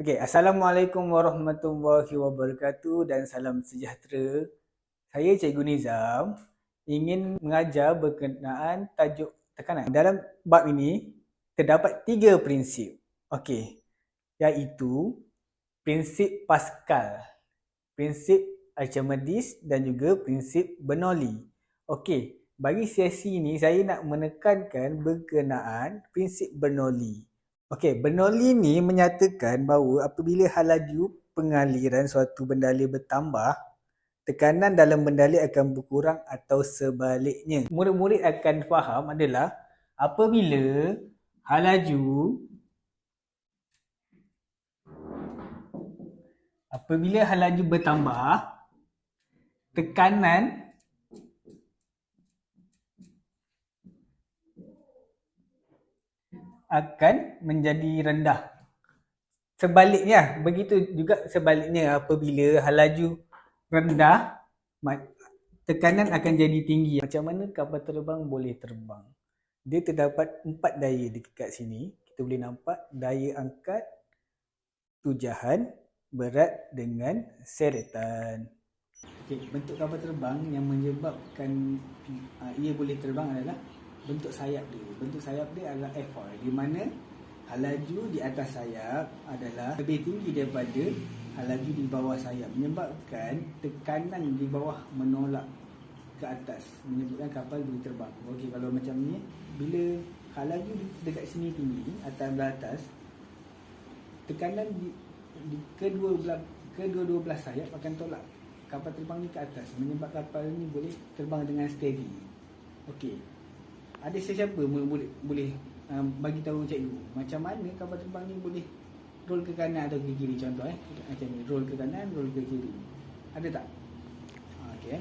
Okey, Assalamualaikum warahmatullahi wabarakatuh dan salam sejahtera. Saya Cikgu Nizam ingin mengajar berkenaan tajuk tekanan. Dalam bab ini terdapat 3 prinsip. Okey, iaitu prinsip Pascal, prinsip Archimedes dan juga prinsip Bernoulli. Okey, bagi sesi ini saya nak menekankan berkenaan prinsip Bernoulli. Okey, Bernoulli ni menyatakan bahawa apabila hal laju pengaliran suatu bendalur bertambah, tekanan dalam bendalur akan berkurang atau sebaliknya. Murid-murid akan faham adalah apabila hal laju bertambah, tekanan akan menjadi rendah. Sebaliknya, begitu juga sebaliknya, apabila hal laju rendah, tekanan akan jadi tinggi. Macam mana kapal terbang boleh terbang? Dia terdapat 4 daya dekat sini. Kita boleh nampak daya angkat, tujahan, berat dengan seretan. Okey, bentuk kapal terbang yang menyebabkan ia boleh terbang adalah bentuk sayap dia. Bentuk sayap dia adalah airfoil, di mana hal laju di atas sayap adalah lebih tinggi daripada hal laju di bawah sayap, menyebabkan tekanan di bawah menolak ke atas, menyebabkan kapal boleh terbang. Okey, kalau macam ni, bila hal laju dekat sini tinggi, atas, tekanan di kedua-dua belah sayap akan tolak kapal terbang ni ke atas, menyebabkan kapal ni boleh terbang dengan steady. Okey, ada sesiapa boleh bagi tahu cikgu macam mana kapal terbang ni boleh roll ke kanan atau ke kiri? Contoh macam ni, roll ke kanan, roll ke kiri. Ada tak? Okey.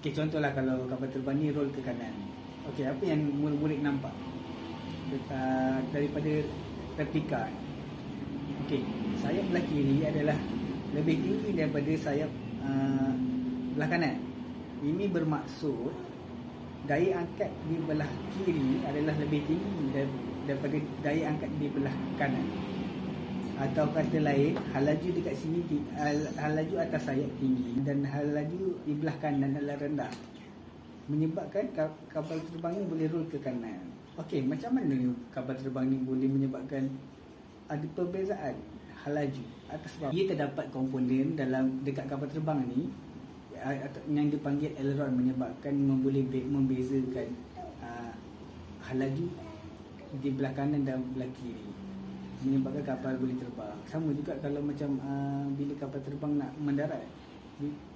Okey, contohlah kalau kapal terbang ni roll ke kanan. Okey, apa yang murid-murid nampak daripada replika? Okey, sayap belah kiri adalah lebih tinggi daripada sayap belah kanan. Ini bermaksud daya angkat di belah kiri adalah lebih tinggi daripada daya angkat di belah kanan. Atau kata lain, hal laju dekat sini, hal laju atas sayap tinggi dan hal laju di belah kanan adalah rendah, menyebabkan kapal terbang ni boleh roll ke kanan. Okey, macam mana kapal terbang ni boleh menyebabkan ada perbezaan hal laju atas bawah? Ia terdapat komponen dalam dekat kapal terbang ni yang dipanggil aileron, menyebabkan boleh membezakan hal laju di belah kanan dan belah kiri, menyebabkan kapal boleh terbang. Sama juga kalau macam bila kapal terbang nak mendarat,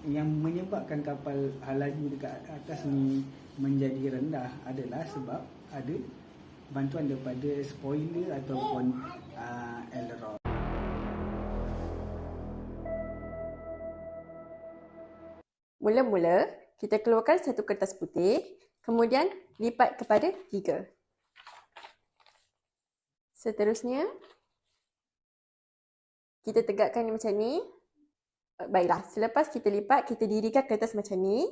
yang menyebabkan kapal hal laju dekat atas ni menjadi rendah adalah sebab ada bantuan daripada spoiler ataupun aileron. Mula-mula, kita keluarkan satu kertas putih, kemudian lipat kepada 3. Seterusnya, kita tegakkan macam ni. Baiklah, selepas kita lipat, kita dirikan kertas macam ni.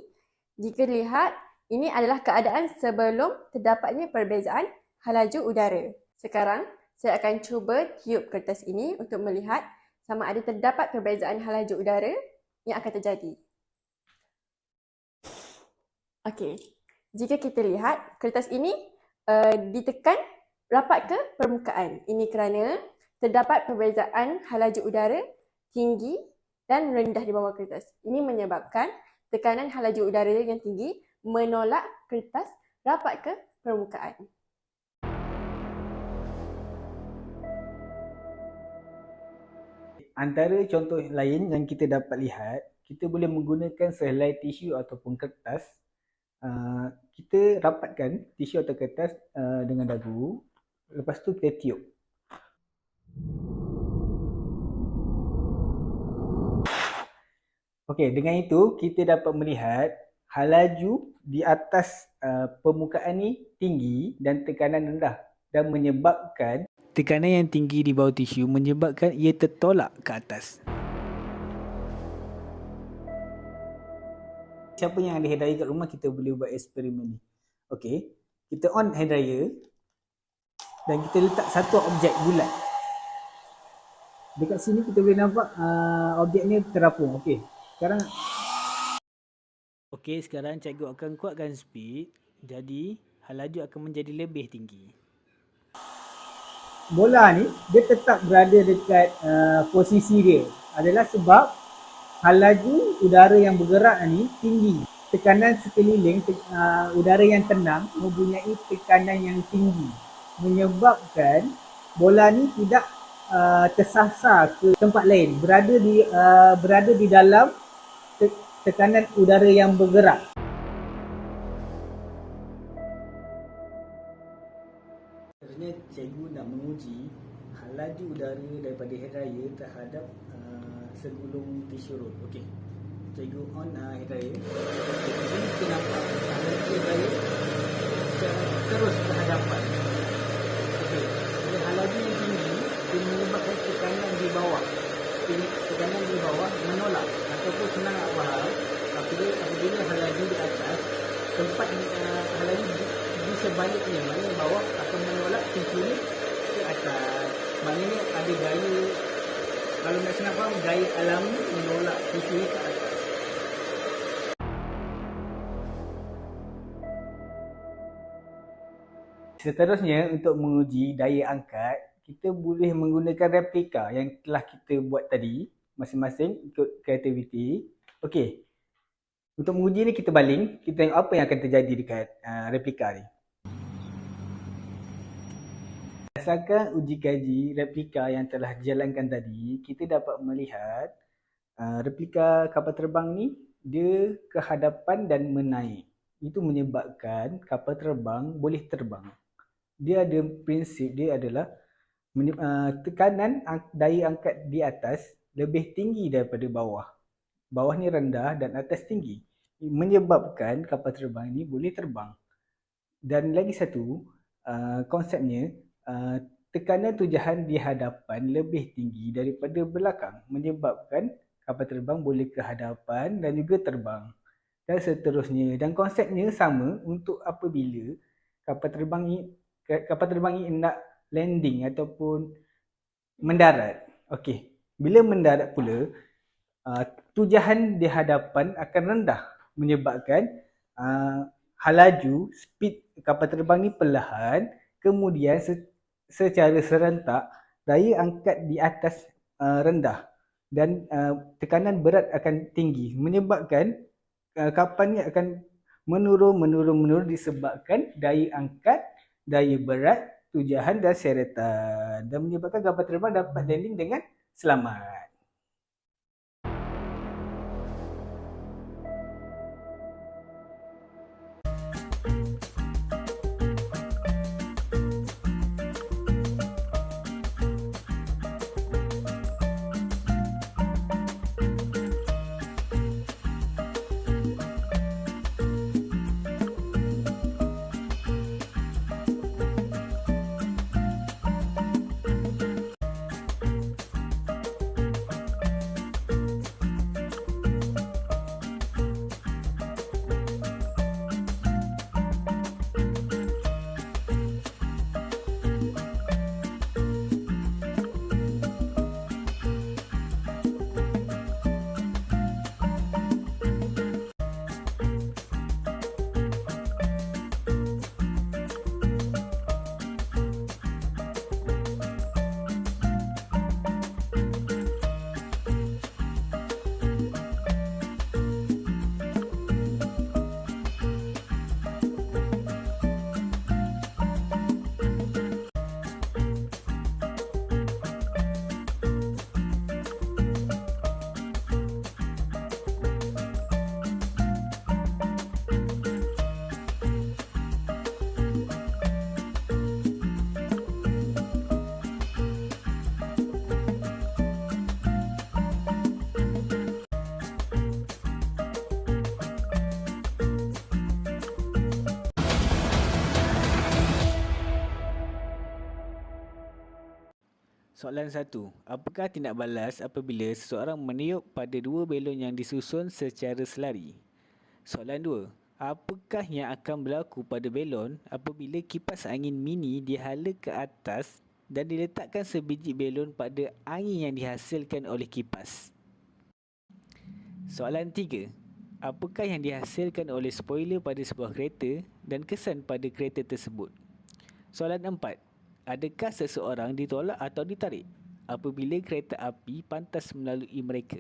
Jika dilihat, ini adalah keadaan sebelum terdapatnya perbezaan hal laju udara. Sekarang, saya akan cuba tiup kertas ini untuk melihat sama ada terdapat perbezaan hal laju udara yang akan terjadi. Okey, jika kita lihat, kertas ini ditekan rapat ke permukaan. Ini kerana terdapat perbezaan hal laju udara tinggi dan rendah di bawah kertas. Ini menyebabkan tekanan hal laju udara yang tinggi menolak kertas rapat ke permukaan. Antara contoh lain yang kita dapat lihat, kita boleh menggunakan sehelai tisu ataupun kertas. Kita rapatkan tisu atau kertas dengan dagu. Lepas tu kita tiup. Okey, dengan itu kita dapat melihat hal laju di atas permukaan ni tinggi dan tekanan rendah, dan menyebabkan tekanan yang tinggi di bawah tisu menyebabkan ia tertolak ke atas. Siapa yang ada hair dryer kat rumah, kita boleh buat eksperimen ni. Okey, kita on hair dryer dan kita letak satu objek bulat Dekat sini kita boleh nampak objek ni terapung. Okey. Sekarang cikgu akan kuatkan speed. Jadi laju akan menjadi lebih tinggi. Bola ni dia tetap berada dekat posisi dia adalah sebab laju udara yang bergerak ni tinggi. Tekanan sekeliling udara yang tenang mempunyai tekanan yang tinggi, menyebabkan bola ni tidak tersasar ke tempat lain, berada di dalam tekanan udara yang bergerak. Sebenarnya cikgu nak menguji laju udara daripada head raya terhadap segulung tisu roll. Okey. Cikgu on head raya. Jadi kita nampak laju head raya terus ke hadapan. Okey. Jadi laju yang tinggi dia menyebabkan tekanan di bawah. Tekanan di bawah menolak ataupun senang nak faham apabila laju di atas tempat laju di sebaliknya, maknanya bawah akan menolak tisu ni ke atas. Maknanya ada gaya, kalau nak senang faham, gaya alami menolak tisu ni ke atas. Seterusnya, untuk menguji daya angkat, kita boleh menggunakan replika yang telah kita buat tadi, masing-masing ikut kreativiti. Okey, untuk menguji ni kita baling, kita tengok apa yang akan terjadi dekat replika ni. Berdasarkan uji kaji replika yang telah dijalankan tadi, kita dapat melihat replika kapal terbang ni dia ke hadapan dan menaik. Itu menyebabkan kapal terbang boleh terbang. Dia ada prinsip dia adalah tekanan daya angkat di atas lebih tinggi daripada bawah. Bawah ni rendah dan atas tinggi, menyebabkan kapal terbang ni boleh terbang. Dan lagi satu, konsepnya tekanan tujahan di hadapan lebih tinggi daripada belakang, menyebabkan kapal terbang boleh ke hadapan dan juga terbang. Dan seterusnya. Dan konsepnya sama untuk apabila kapal terbang ini nak landing ataupun mendarat. Okey. Bila mendarat pula, tujahan di hadapan akan rendah, menyebabkan laju speed kapal terbang ni perlahan, kemudian secara serentak daya angkat di atas rendah dan tekanan berat akan tinggi, menyebabkan kapal ni akan menurun disebabkan daya angkat, daya berat, tujahan dan seretan, dan menyebabkan kapal terbang dapat landing dengan selamat. Soalan 1. Apakah tindak balas apabila seseorang meniup pada dua belon yang disusun secara selari? Soalan 2. Apakah yang akan berlaku pada belon apabila kipas angin mini dihala ke atas dan diletakkan sebiji belon pada angin yang dihasilkan oleh kipas. Soalan 3. Apakah yang dihasilkan oleh spoiler pada sebuah kereta dan kesan pada kereta tersebut? Soalan 4. Adakah seseorang ditolak atau ditarik apabila kereta api pantas melalui mereka?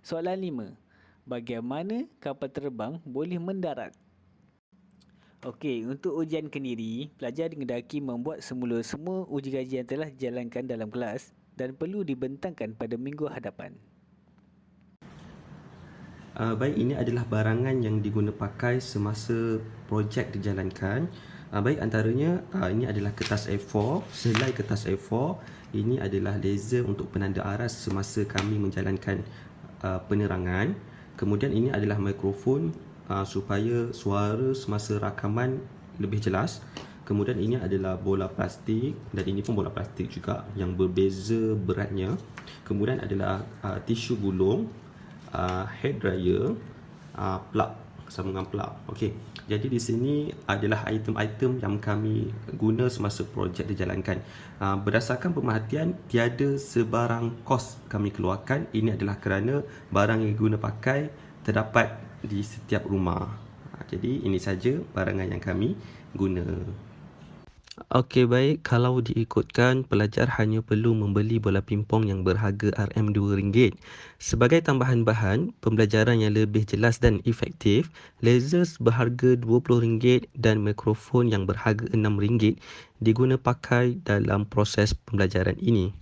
Soalan 5. Bagaimana kapal terbang boleh mendarat? Okey, untuk ujian kendiri, pelajar didengaki membuat semula semua uji kaji yang telah dijalankan dalam kelas dan perlu dibentangkan pada minggu hadapan. Baik, ini adalah barangan yang diguna pakai semasa projek dijalankan. Baik, antaranya ini adalah kertas A4, selai kertas A4. Ini adalah laser untuk penanda aras semasa kami menjalankan penerangan. Kemudian ini adalah mikrofon supaya suara semasa rakaman lebih jelas. Kemudian ini adalah bola plastik, dan ini pun bola plastik juga yang berbeza beratnya. Kemudian adalah tisu gulung, hair dryer, plug, sambungan plug. Okey. Jadi di sini adalah item-item yang kami guna semasa projek dijalankan. Berdasarkan pemerhatian, tiada sebarang kos kami keluarkan. Ini adalah kerana barang yang guna pakai terdapat di setiap rumah. Jadi ini saja barangan yang kami guna. Okey, baik, kalau diikutkan, pelajar hanya perlu membeli bola pimpong yang berharga RM2. Sebagai tambahan bahan, pembelajaran yang lebih jelas dan efektif, laser berharga RM20 dan mikrofon yang berharga RM6 diguna pakai dalam proses pembelajaran ini.